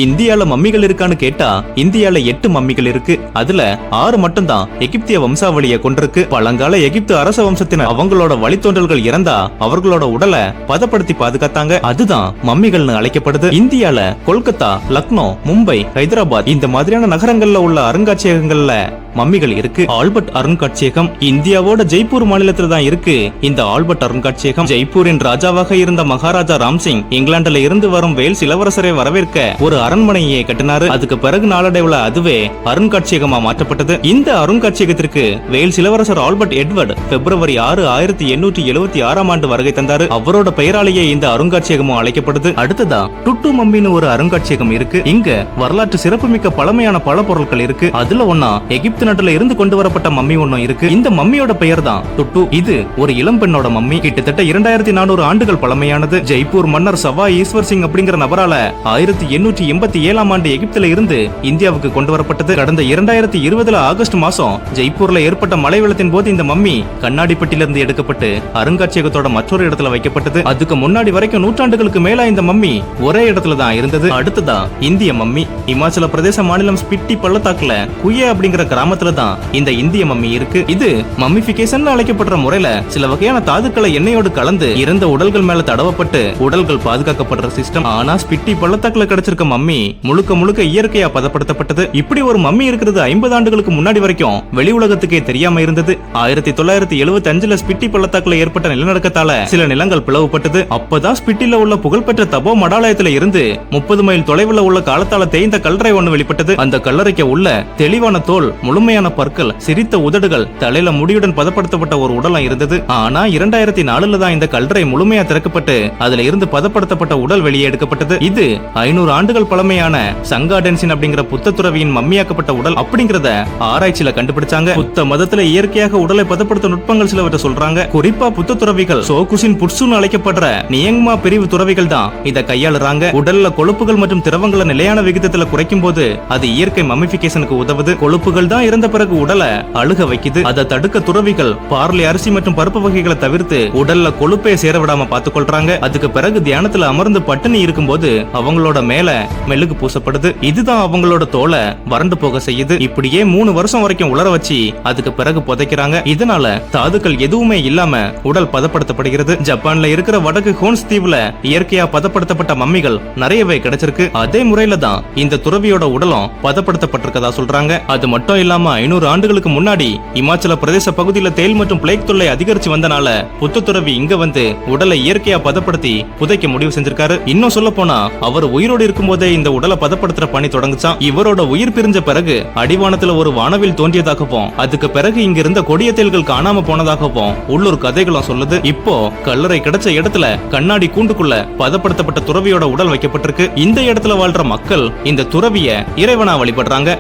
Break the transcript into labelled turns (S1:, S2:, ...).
S1: இந்தியால மம்மிகள் இருக்கான்னு கேட்டா இந்தியால 8 மம்மிகள் இருக்கு. அதுல 6 மட்டும் தான் எகிப்திய வம்சாவளியை கொண்டிருக்கு. பழங்கால எகிப்து அரச வம்சத்தினர் அவங்களோட வழித்தோன்றல்கள் இறந்தா அவர்களோட உடலை பதப்படுத்தி பாதுகாத்தாங்க. அதுதான் மம்மிகள்னு அழைக்கப்படுது. இந்தியால கொல்கத்தா, லக்னோ, மும்பை, ஹைதராபாத் இந்த மாதிரியான நகரங்கள்ல உள்ள அருங்காட்சியகங்கள்ல மம்மிகள் இருக்கு. ஆல்பர்ட் அருங்காட்சியகம் இந்தியாவோட ஜெய்ப்பூர் மாநிலத்துல தான் இருக்கு. இந்த ஆல்பர்ட் அருங்காட்சியகம் ஜெய்ப்பூரின் ராஜாவாக இருந்த மகாராஜா ராம்சிங் இங்கிலாந்துல இருந்து வரும் வேல்ஸ் இளவரசரை வரவேற்க ஒரு அரண்மனையை கட்டினாரு. அதுக்கு பிறகு நாளடைவுல அதுவே அருங்காட்சியகமா மாற்றப்பட்டது. இந்த அருங்காட்சியகத்திற்கு வேல்ஸ் இளவரசர் ஆல்பர்ட் எட்வர்ட் பிப்ரவரி 6, 1876 ஆண்டு வருகை தந்தாரு. அவரோட பெயராலேயே இந்த அருங்காட்சியகமும் அழைக்கப்படுது. அடுத்ததா டுட்டு மம்மின்னு ஒரு அருங்காட்சியகம் இருக்கு. இங்க வரலாற்று சிறப்புமிக்க பழமையான பல பொருட்கள் இருக்கு. அதுல ஒன்னா எகிப்து நாட்டுல இருந்து கொண்டு வரப்பட்ட மம்மி ஒன்னும் இருக்கு. இந்த மம்மியோட பெயர் தான் டுட்டு. இது ஒரு இளம் பெண்ணோட மம்மி. கிட்டத்தட்ட 2400 ஆண்டுகள் பழமையானது. ஜெய்ப்பூர் மன்னர் சவா ஈஸ்வர் சிங் அப்படிங்கிற நபரால 1887 ஆண்டு எகிப்துல இருந்து இந்தியாவுக்கு கொண்டு வரப்பட்டது. கடந்த 2020 ஆகஸ்ட் மாசம் ஜெய்ப்பூர்ல ஏற்பட்ட மழை வெள்ளத்தின் போது இந்த மம்மி கண்ணாடிப்பட்டில இருந்து எடுக்கப்பட்டு அருங்காட்சியகத்தோட மற்றொரு இடத்துல வைக்கப்பட்டது. அதுக்கு முன்னாடி வரைக்கும் நூற்றாண்டுகளுக்கு மேல இந்த மம்மி ஒரே இடத்துல தான் இருந்தது. அடுத்ததா இந்திய மம்மி. இமாச்சல பிரதேச மாநிலம் ஸ்பிட்டி பள்ளத்தாக்குல குயே அப்படிங்கிற கிராமத்துல தான் இந்த இந்திய மம்மி இருக்கு. இது மம்மிபிகேஷன் அழைக்கப்படுற முறையில சில வகையான தாதுக்களை எண்ணெயோடு கலந்து இறந்த உடல்கள் மேல தடவப்பட்டு உடல்கள் பாதுகாக்கப்படுற சிஸ்டம். ஆனா ஸ்பிட்டி பள்ளத்தாக்குல கிடைச்சிருக்க மம்மி முழுக்க முழுக்க இயற்கையா பதப்படுத்தப்பட்டது. இப்படி ஒரு மம்மி இருக்கிறது 50 ஆண்டுகளுக்கு முன்னாடி வரைக்கும் வெளி உலகத்துக்கே தெரியாம இருந்தது. 1975 ஸ்பிட்டி பள்ளத்தாக்குல ஏற்பட்ட நிலநடுக்கத்தால சில நிலங்கள் பிளவுபட்டது. அப்பதான் ஸ்பிட்டில உள்ள புகழ்பெற்ற தபோ மடாலயத்துல இருந்து 30 மைல் தொலைவுல உள்ள காலத்தால தேய்ந்த கல்லறை ஒண்ணு வெளிப்பட்டது. அந்த கல்லறைக்கு உள்ள தெளிவான தோல், முழுமையான பற்கள், சிரித்த உதடுகள், தலையில முடியுடன் பதப்படுத்தப்பட்ட ஒரு உடலம் இருந்தது. ஆனா 2004 தான் இந்த கல்லறை முழுமையா திறக்கப்பட்டு அதுல இருந்து பதப்படுத்தப்பட்ட உடல் வெளியே எடுக்கப்பட்டது. இது 500 ஆண்டுகள் பழமையான சங்காடென்சின் அப்படிங்கிற புத்த துறவியின் மம்மியாக்கப்பட்ட உடல் அப்படிங்கறத ஆராய்ச்சியில கண்டுபிடிச்சாங்க. புத்த மதத்துல இயற்கையாக உடலை பதப்படுத்த நுட்பங்கள் சிலவற்றை சொல்றாங்க. குறிப்பா புத்த துறவிகள் சோகுசின் புட்சுன்னு அழைக்கப்படுற நியங்மா பிரிவு துறவிகள் தான் இதை கையாளுறாங்க. உடல்ல கொழுப்புகள் மற்றும் திரவங்களை நிலையான விகிதத்துல குறைக்கும் போது அது இயற்கை மம்மிபிகேஷனுக்கு உதவுது. கொழுப்புகள் தான் இறந்த பிறகு உடலை அழுக வைக்குது. அதை தடுக்க துறவிகள் பார்லி அரிசி மற்றும் பருப்பு வகைகளை தவிர்த்து உடல்ல கொழுப்பை சேர விடாம பாத்துக்கொள்றாங்க. அதுக்கு பிறகு தியானத்துல அமர்ந்து பட்டினி இருக்கும்போது அவங்களோட மேல மெழுகு பூசப்படுது. இதுதான் அவங்களோட தோலை வறண்டு போக செய்யுது. இப்படியே 3 வருஷம் வரைக்கும் உலர வச்சு அதுக்கு பிறகு புதைக்கிறாங்க. இதனால தாதுக்கள் எதுவுமே இல்லாம உடல் பதப்படுத்தப்படுகிறது. ஜப்பான்ல இருக்கிற வடக்கு ஹோன்ஸ் தீவுல இயற்கையா பதப்படுத்தப்பட்ட மம்மிகள் நிறையவே கிடைச்சிருக்கு. அதே முறையில தான் இந்த துறவியோட உடலும் பதப்படுத்தப்பட்டிருக்கதா சொல்றாங்க. அது மட்டும் இல்லாம 500 ஆண்டுகளுக்கு முன்னாடி இமாச்சல பிரதேச பகுதியில தேல் மற்றும் பிளேக் தொல்லை அதிகரிச்சு வந்தனால புத்த துறவி இங்க வந்து உடலை இயற்கையா பதப்படுத்தி புதைக்க முடிவு செஞ்சிருக்காரு. இன்னும் சொல்ல போனா அவர் உயிரோடு இருக்கும் போதே இந்த உடலை பதப்படுத்துற பணி தொடங்குச்சான். இவரோட உயிர் பிரிஞ்ச பிறகு அடிவானத்துல ஒரு வானவில் தோன்றியதாகவும் அதுக்கு பிறகு இங்க இருந்த கொடிய தேல்கள் காணாம போனதாகவும் உள்ளூர் கதைகளும் சொல்லுது. இப்போ கல்லறை கிடைச்ச இடத்துல கண்ணாடி கூண்டுக்குள்ள பதப்படுத்தப்பட்ட துறவியோட உடல் வைக்கப்பட்டிருக்கு. இந்த இடத்துல வாழ்ற மக்கள் இந்த துறவிய இறைவனா வழிபடுறாங்க.